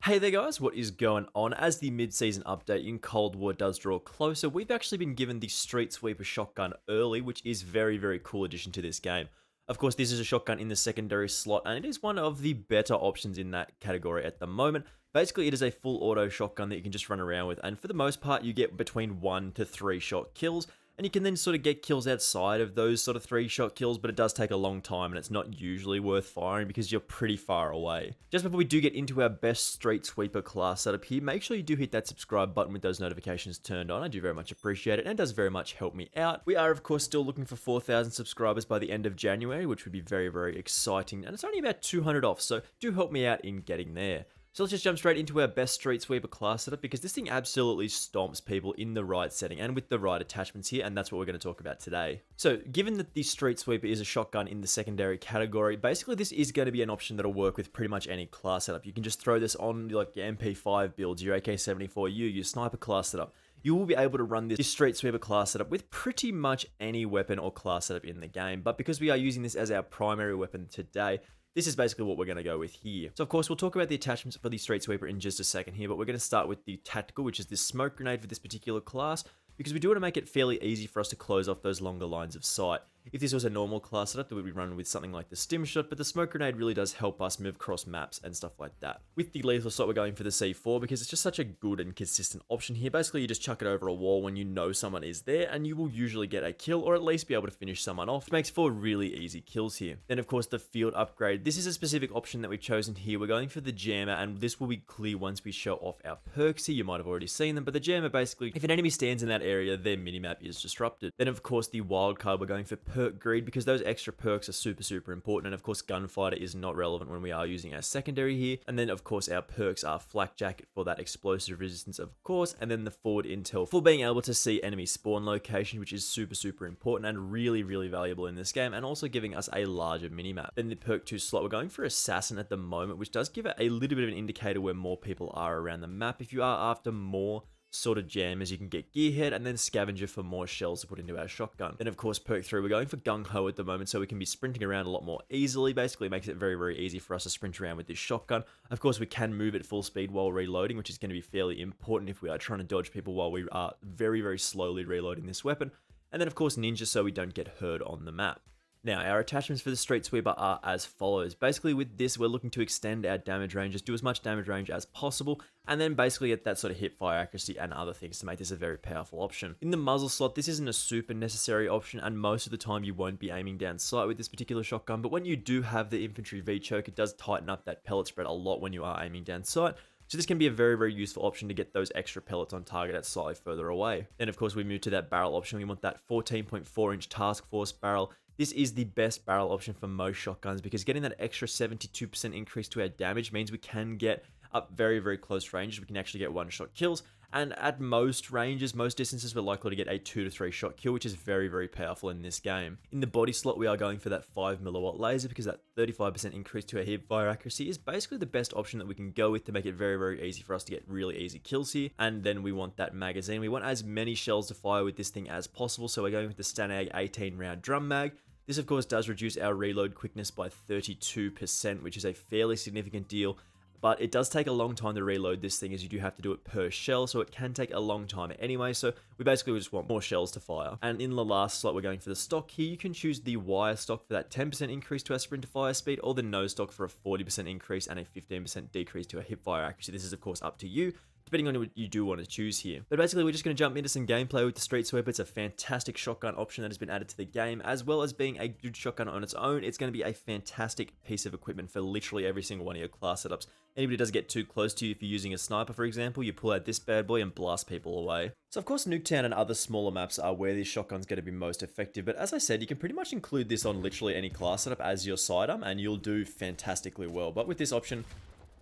Hey there guys, what is going on? As the mid-season update in Cold War does draw closer, we've actually been given the Streetsweeper shotgun early, which is very cool addition to this game. Of course, this is a shotgun in the secondary slot, and it is one of the better options in that category at the moment. Basically, it is a full auto shotgun that you can just run around with, and for the most part, you get between 1 to 3 shot kills, and you can then sort of get kills outside of those sort of 3-shot kills, but it does take a long time, and it's not usually worth firing because you're pretty far away. Just before we do get into our best Street Sweeper class setup here, make sure you do hit that subscribe button with those notifications turned on. I do very much appreciate it, and it does very much help me out. We are, of course, still looking for 4,000 subscribers by the end of January, which would be very exciting, and it's only about 200 off, so do help me out in getting there. So let's just jump straight into our best Street Sweeper class setup because this thing absolutely stomps people in the right setting and with the right attachments here, and that's what we're going to talk about today. So given that the Street Sweeper is a shotgun in the secondary category, basically this is going to be an option that'll work with pretty much any class setup. You can just throw this on like your MP5 builds, your AK-74U, your sniper class setup. You will be able to run this Street Sweeper class setup with pretty much any weapon or class setup in the game, but because we are using this as our primary weapon today, this is basically what we're going to go with here. So of course, we'll talk about the attachments for the Street Sweeper in just a second here, but we're going to start with the tactical, which is this smoke grenade for this particular class, because we do want to make it fairly easy for us to close off those longer lines of sight. If this was a normal class setup, that would be run with something like the stim shot, but the smoke grenade really does help us move across maps and stuff like that. With the lethal slot, we're going for the C4 because it's just such a good and consistent option here. Basically, you just chuck it over a wall when you know someone is there, and you will usually get a kill, or at least be able to finish someone off, which makes for really easy kills here. Then, of course, the field upgrade. This is a specific option that we've chosen here. We're going for the jammer, and this will be clear once we show off our perks here. You might have already seen them, but the jammer basically, if an enemy stands in that area, their minimap is disrupted. Then, of course, the wildcard, we're going for perk greed because those extra perks are super important, and of course gunfighter is not relevant when we are using our secondary here. And then of course our perks are flak jacket for that explosive resistance, of course, and then the forward intel for being able to see enemy spawn location, which is super important and really valuable in this game, and also giving us a larger minimap. Then the perk 2 slot, we're going for assassin at the moment, which does give it a little bit of an indicator where more people are around the map. If you are after more sort of jammers, you can get gearhead and then scavenger for more shells to put into our shotgun. Then of course perk 3, we're going for gung-ho at the moment, so we can be sprinting around a lot more easily. Basically makes it very easy for us to sprint around with this shotgun. Of course we can move at full speed while reloading, which is going to be fairly important if we are trying to dodge people while we are very slowly reloading this weapon. And then of course ninja, so we don't get hurt on the map. Now, our attachments for the Street Sweeper are as follows. Basically, with this, we're looking to extend our damage ranges, do as much damage range as possible, and then basically get that sort of hip fire accuracy and other things to make this a very powerful option. In the muzzle slot, this isn't a super necessary option, and most of the time you won't be aiming down sight with this particular shotgun, but when you do have the infantry V-choke, it does tighten up that pellet spread a lot when you are aiming down sight. So this can be a very useful option to get those extra pellets on target that's slightly further away. Then of course we move to that barrel option. We want that 14.4-inch task force barrel. This is the best barrel option for most shotguns because getting that extra 72% increase to our damage means we can get up very close ranges. We can actually get one-shot kills, and at most ranges, most distances, we're likely to get a 2 to 3 shot kill, which is very powerful in this game. In the body slot, we are going for that 5 mW laser because that 35% increase to our hip fire accuracy is basically the best option that we can go with to make it very easy for us to get really easy kills here. And then we want that magazine. We want as many shells to fire with this thing as possible, so we're going with the Stanag 18-round drum mag. This of course does reduce our reload quickness by 32%, which is a fairly significant deal, but it does take a long time to reload this thing as you do have to do it per shell, so it can take a long time anyway, so we basically just want more shells to fire. And in the last slot, we're going for the stock here. You can choose the wire stock for that 10% increase to our sprint to fire speed, or the nose stock for a 40% increase and a 15% decrease to our hip fire accuracy. This is of course up to you, depending on what you do want to choose here. But basically, we're just going to jump into some gameplay with the Street Sweeper. It's a fantastic shotgun option that has been added to the game, as well as being a good shotgun on its own. It's going to be a fantastic piece of equipment for literally every single one of your class setups. Anybody does get too close to you, if you're using a sniper, for example, you pull out this bad boy and blast people away. So of course, Nuketown and other smaller maps are where this shotgun's going to be most effective, but as I said, you can pretty much include this on literally any class setup as your sidearm, and you'll do fantastically well. But with this option,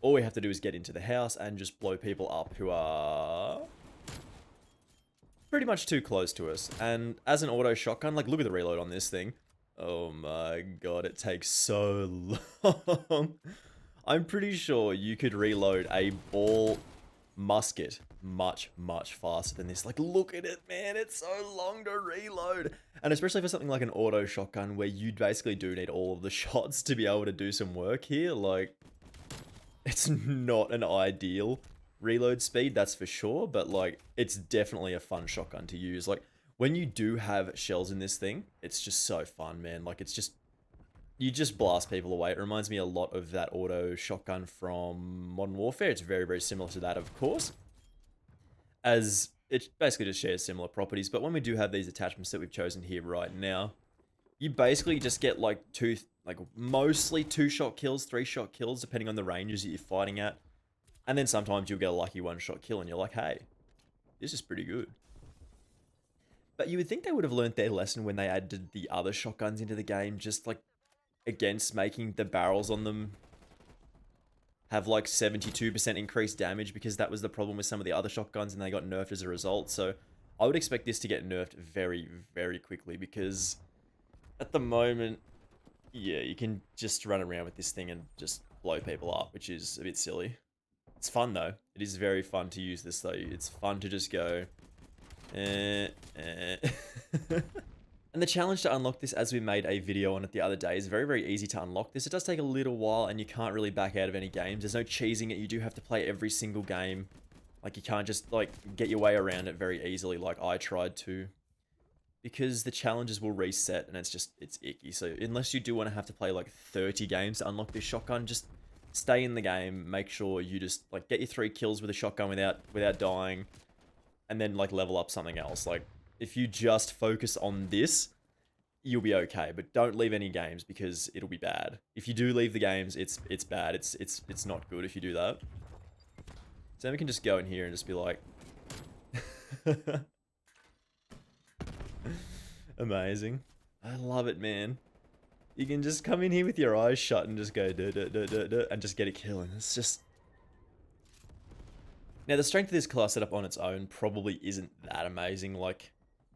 all we have to do is get into the house and just blow people up who are pretty much too close to us. And as an auto shotgun, like look at the reload on this thing. Oh my god, it takes so long. I'm pretty sure you could reload a ball musket much faster than this. Like look at it, man, it's so long to reload. And especially for something like an auto shotgun where you basically do need all of the shots to be able to do some work here, like It's not an ideal reload speed, that's for sure, but like it's definitely a fun shotgun to use. Like when you do have shells in this thing, it's just so fun, man. Like it's just, you just blast people away. It reminds me a lot of that auto shotgun from Modern Warfare. It's very, very similar to that, of course, as it basically just shares similar properties. But when we do have these attachments that we've chosen here right now, you basically just get like mostly 2-shot kills, 3-shot kills, depending on the ranges that you're fighting at. And then sometimes you'll get a lucky 1-shot kill and you're like, hey, this is pretty good. But you would think they would have learned their lesson when they added the other shotguns into the game, just like against making the barrels on them have like 72% increased damage, because that was the problem with some of the other shotguns and they got nerfed as a result. So I would expect this to get nerfed very, very quickly, because at the moment, yeah, you can just run around with this thing and just blow people up, which is a bit silly. It's fun though. It is very fun to use this though. It's fun to just go, And the challenge to unlock this, as we made a video on it the other day, is very, very easy to unlock this. It does take a little while and you can't really back out of any games. There's no cheesing it. You do have to play every single game. Like you can't just like get your way around it very easily like I tried to, because the challenges will reset and it's icky. So unless you do want to have to play like 30 games to unlock this shotgun, just stay in the game. Make sure you just like get your 3 kills with a shotgun without dying, and then like level up something else. Like if you just focus on this, you'll be okay, but don't leave any games because it'll be bad. If you do leave the games, it's bad. It's not good if you do that. So then we can just go in here and just be like, amazing. I love it, man. You can just come in here with your eyes shut and just go duh, duh, duh, duh, duh, and just get a kill. And it's just... Now, the strength of this class setup on its own probably isn't that amazing. Like,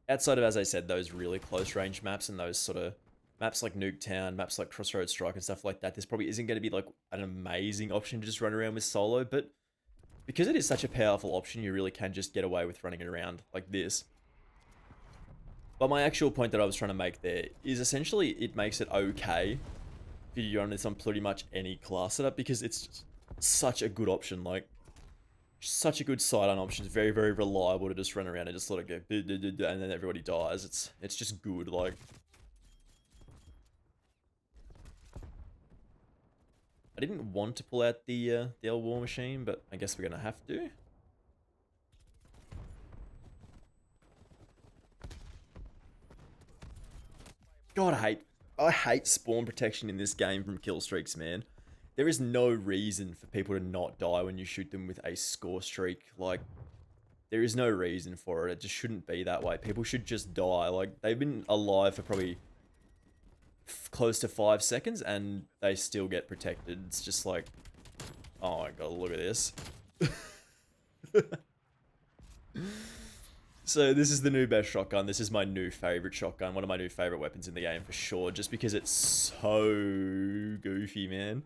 outside of, as I said, those really close range maps and those sort of maps like Nuketown, maps like Crossroads Strike and stuff like that, this probably isn't going to be like an amazing option to just run around with solo. But because it is such a powerful option, you really can just get away with running it around like this. But my actual point that I was trying to make there is essentially it makes it okay for you to run this on pretty much any class setup, because it's just such a good option. Like, such a good sidearm option. It's very, very reliable to just run around and just let it go, and then everybody dies. It's just good. Like, I didn't want to pull out the old war machine, but I guess we're gonna have to. God, I hate spawn protection in this game from kill streaks, man. There is no reason for people to not die when you shoot them with a score streak. Like, there is no reason for it. It just shouldn't be that way. People should just die. Like, they've been alive for probably close to 5 seconds and they still get protected. It's just like, oh my god, look at this. So this is the new best shotgun. This is my new favorite shotgun. One of my new favorite weapons in the game for sure. Just because it's so goofy, man.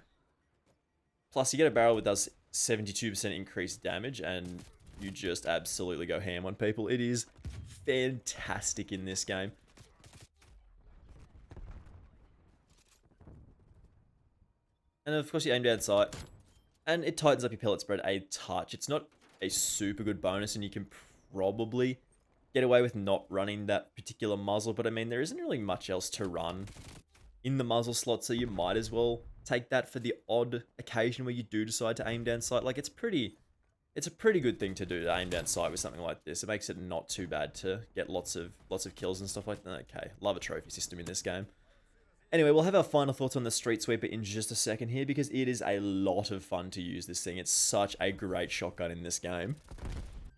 Plus, you get a barrel that does 72% increased damage, and you just absolutely go ham on people. It is fantastic in this game. And of course, you aim down sight, and it tightens up your pellet spread a touch. It's not a super good bonus, and you can probably get away with not running that particular muzzle, but I mean, there isn't really much else to run in the muzzle slot, so you might as well take that for the odd occasion where you do decide to aim down sight. Like, it's a pretty good thing to do, to aim down sight with something like this. It makes it not too bad to get lots of kills and stuff like that. Okay, love a trophy system in this game. Anyway, we'll have our final thoughts on the Streetsweeper in just a second here, because it is a lot of fun to use this thing. It's such a great shotgun in this game.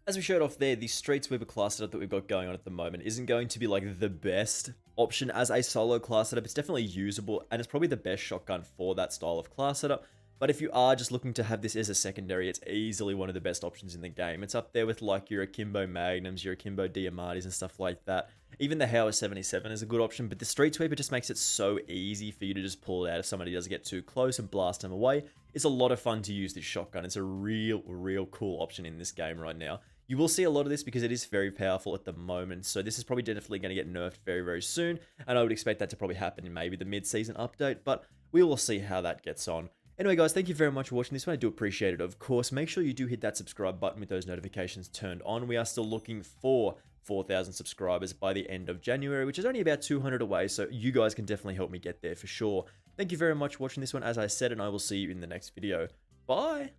As we showed off there, the Streetsweeper class setup that we've got going on at the moment isn't going to be like the best option as a solo class setup. It's definitely usable, and it's probably the best shotgun for that style of class setup. But if you are just looking to have this as a secondary, it's easily one of the best options in the game. It's up there with like your Akimbo Magnums, your Akimbo Diamatis and stuff like that. Even the Howard 77 is a good option, but the Streetsweeper just makes it so easy for you to just pull it out if somebody doesn't get too close and blast them away. It's a lot of fun to use this shotgun. It's a real cool option in this game right now. You will see a lot of this because it is very powerful at the moment, so this is probably definitely going to get nerfed very, very soon, and I would expect that to probably happen in maybe the mid-season update, but we will see how that gets on. Anyway, guys, thank you very much for watching this one. I do appreciate it, of course. Make sure you do hit that subscribe button with those notifications turned on. We are still looking for 4,000 subscribers by the end of January, which is only about 200 away, so you guys can definitely help me get there for sure. Thank you very much for watching this one, as I said, and I will see you in the next video. Bye!